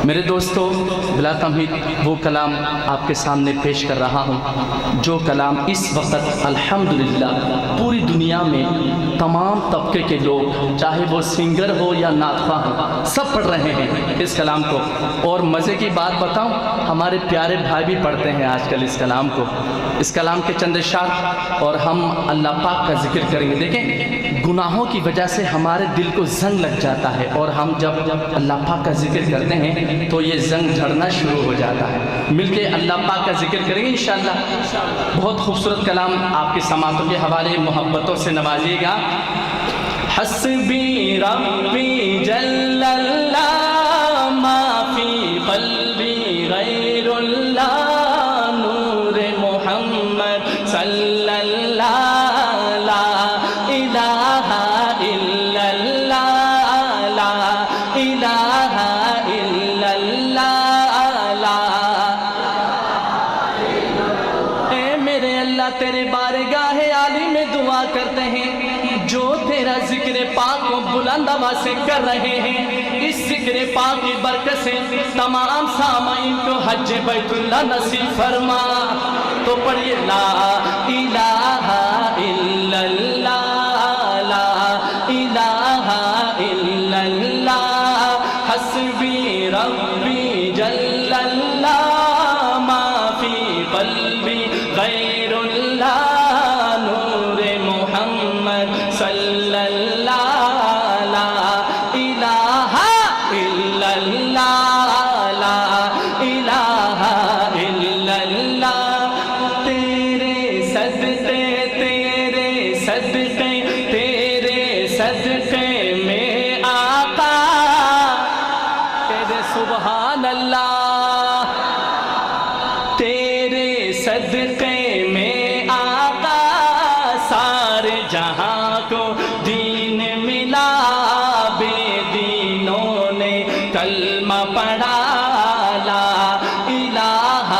میرے دوستو، بلا تمہید وہ کلام آپ کے سامنے پیش کر رہا ہوں جو کلام اس وقت الحمدللہ پوری دنیا میں تمام طبقے کے لوگ، چاہے وہ سنگر ہو یا نعت خواہ ہو، سب پڑھ رہے ہیں اس کلام کو۔ اور مزے کی بات بتاؤں، ہمارے پیارے بھائی بھی پڑھتے ہیں آج کل اس کلام کو، اس کلام کے چند اشعار، اور ہم اللہ پاک کا ذکر کریں گے۔ دیکھیں، گناہوں کی وجہ سے ہمارے دل کو زنگ لگ جاتا ہے، اور ہم جب اللہ پاک کا ذکر کرتے ہیں تو یہ زنگ جھڑنا شروع ہو جاتا ہے۔ مل کے اللہ پاک کا ذکر کریں گے انشاءاللہ۔ بہت خوبصورت کلام آپ کی سماعتوں کے حوالے محبتوں سے نوازیے گا۔ حسبی ربی جل اللہ ما فی قلبی غیر اللہ نور محمد صلی اللہ لا الہ الا اللہ لا الہ الا اللہ لا۔ اے میرے اللہ، تیرے بارگاہ عالی میں دعا کرتے ہیں، جو تیرا ذکر پاک کو بلند آواز سے کر رہے ہیں، اس ذکر پاک کی برکت سے تمام سامعین کو حج بیت اللہ نصیب فرما۔ تو پڑھیے لا الہ الا اللہ لا الہ الا اللہ حسبی ربی جل اللہ ما فی قلبی غیر اللہ نور محمد صلی اللہ لا الہ الا اللہ لا الہ الا اللہ۔ تیرے صدقے تیرے صدقے تیرے صدقے میں آقا، تیرے سبحان اللہ، تیرے صدقے میں آقا سارے جہاں کو دین ملا، بے دینوں نے کلمہ پڑھا لا الہ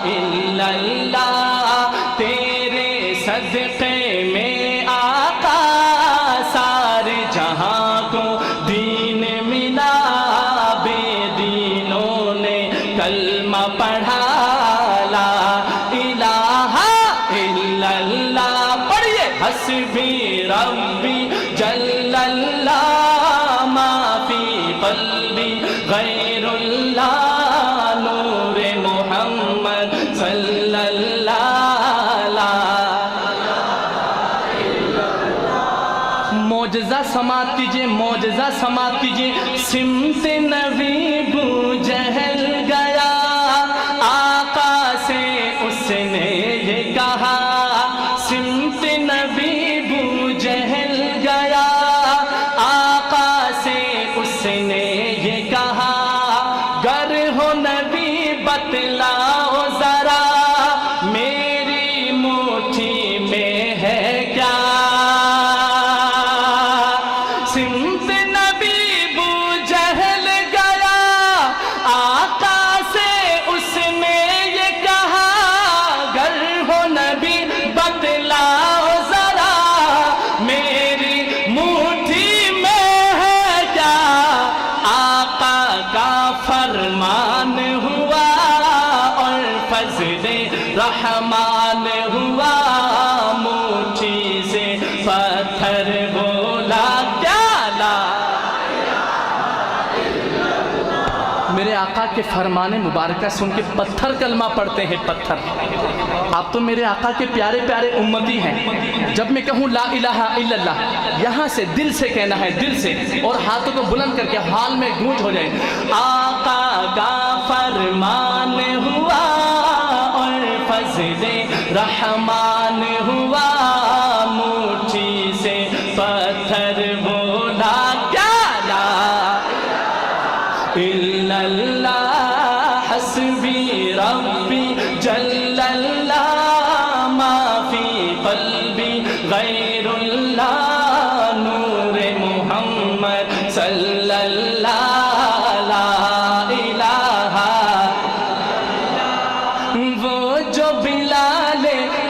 الا اللہ۔ تیرے صدقے میں آقا سارے جہاں کو دین ملا، بے دینوں نے کلمہ پڑھا لا الہ الا اللہ۔ پڑھیے حسبی ربی جل اللہ ما فی قلبی غیر اللہ نور محمد صلی اللہ لا۔ معجزہ سماعت کیجئے، معجزہ سماعت کیجئے۔ سمت نبی بو جہل گیا، آقا سے اس نے یہ کہا، سمت نبی بو جہل گیا، آقا سے اس نے یہ کہا، گر ہو نبی بتلاؤ ذرا میری مٹھی میں ہے کیا۔ سمت نبی بو جہل گیا، آقا سے اس نے یہ کہا، گر ہو نبی بتلاؤ ذرا میری مٹھی میں ہے کیا۔ آقا کا فرمان ہوا اور فضل رحمان ہوا، مٹھی سے پتھر بولا کیا لا۔ میرے آقا کے فرمان مبارکہ سن کے پتھر کلمہ پڑھتے ہیں، پتھر۔ آپ تو میرے آقا کے پیارے پیارے امتی ہیں۔ جب میں کہوں لا الہ الا اللہ، یہاں سے دل سے کہنا ہے، دل سے، اور ہاتھوں کو بلند کر کے حال میں گونج ہو جائے۔ آقا کا فرمان ہوا اور فضل رحمان ہوا، مٹھی سے پتھر بولا کیا لا الا اللہ حسبی ربی جل اللہ ما فی قلبی غیر اللہ نور محمد صلی اللہ لا الہ۔ وہ جو بلال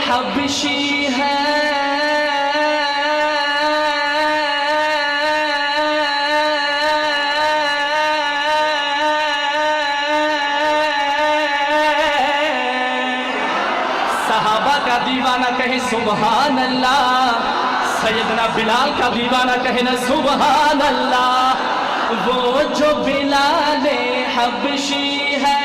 حبشی ہے، کا دیوانہ کہے سبحان اللہ، سیدنا بلال کا دیوانہ کہے نا سبحان اللہ۔ وہ جو بلال حبشی ہے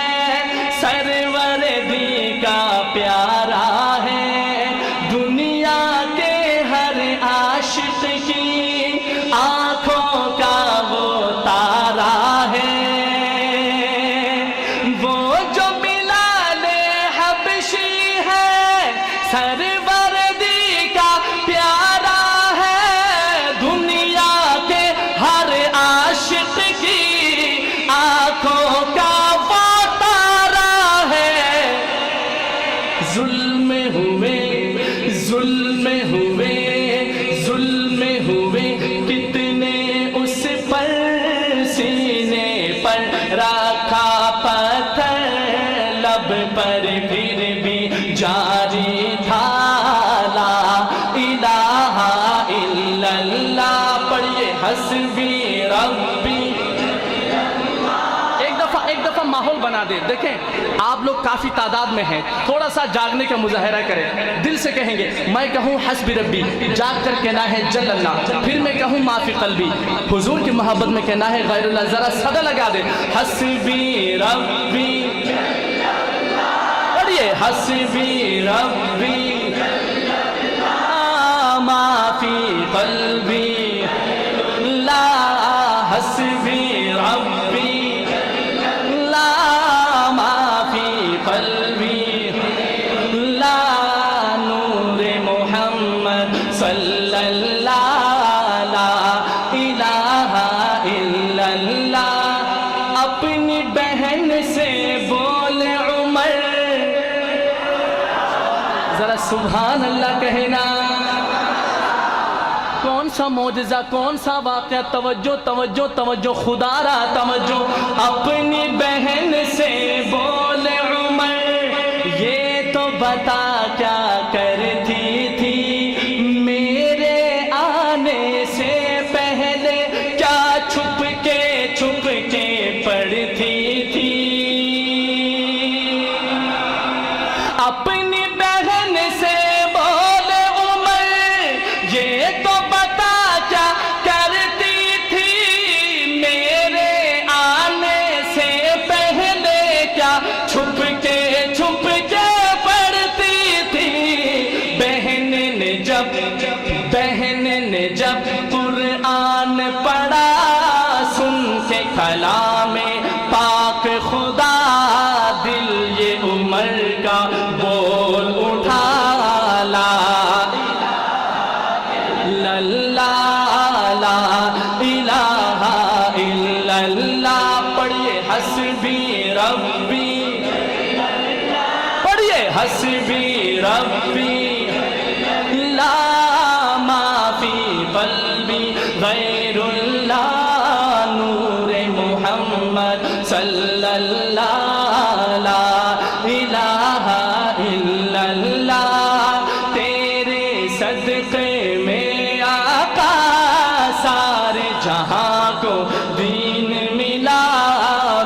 سرور دی کا پیارا ہے، دنیا کے ہر عاشق کی آنکھوں کا وہ تارا ہے۔ وہ جو بلال حبشی ہے سرور دی کا پیارا ہے، دنیا کے ہر عاشق کی آنکھوں کا وہ تارا ہے۔ ظلم ہوئے ظلم ہوئے ظلم ہوئے کتنے اس پر، سینے پر رکھا پتھر، لب پر پھر بھی جاری تھا لا الہ الا اللہ۔ پڑھیے حسبی ربی۔ ایک دفعہ ماحول بنا دے، دیکھیں آپ لوگ کافی تعداد میں ہیں، تھوڑا سا جاگنے کا مظاہرہ کریں، دل سے کہیں گے میں کہوں حسبی ربی، جاگ کر کہنا ہے جل اللہ، پھر میں کہوں ما فی قلبی، حضور کی محبت میں کہنا ہے غیر اللہ، ذرا صدا لگا دے حسبی ربی، پڑھیے حسبی ربی ما فی قلبی لا، حسبی ربی قلبی لا، نور محمد صلی اللہ لا الہ الا اللہ۔ اپنی بہن سے بولے عمر، ذرا سبحان اللہ کہنا۔ کون سا معجزہ، کون سا واقعہ، توجہ توجہ توجہ، خدا را توجہ۔ اپنی بہن سے بولے عمر، یہ تو بتا کیا کرتی تھی میرے آنے سے پہلے، کیا چھپ کے پڑھتی تھی۔ اپنی بہن سے بولے عمر، یہ تو بتا کیا کرتی تھی میرے آنے سے پہلے، کیا چھپ کے پڑھتی تھی۔ بہن نے جب قرآن پڑھا، سن کے کلام پاک خدا، دل یہ عمر کا بول اٹھا لا لا الہ الا اللہ۔ پڑھیے حسبی ربی، پڑھیے حسبی ربی لا ما فی قلبی غیر اللہ، نور محمد صلی اللہ لا الہ الا اللہ۔ تیرے صدقے میں آقا سارے جہاں کو دین ملا،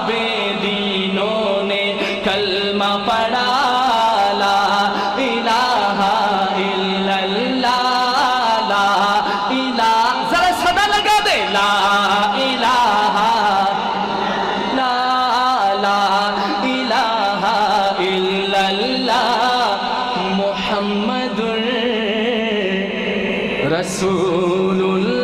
بے دینوں نے کلمہ پڑھا لا الہ الا اللہ لا الہ، ذرا صدا لگا دے لا الہ الا اللہ محمد رسول اللہ۔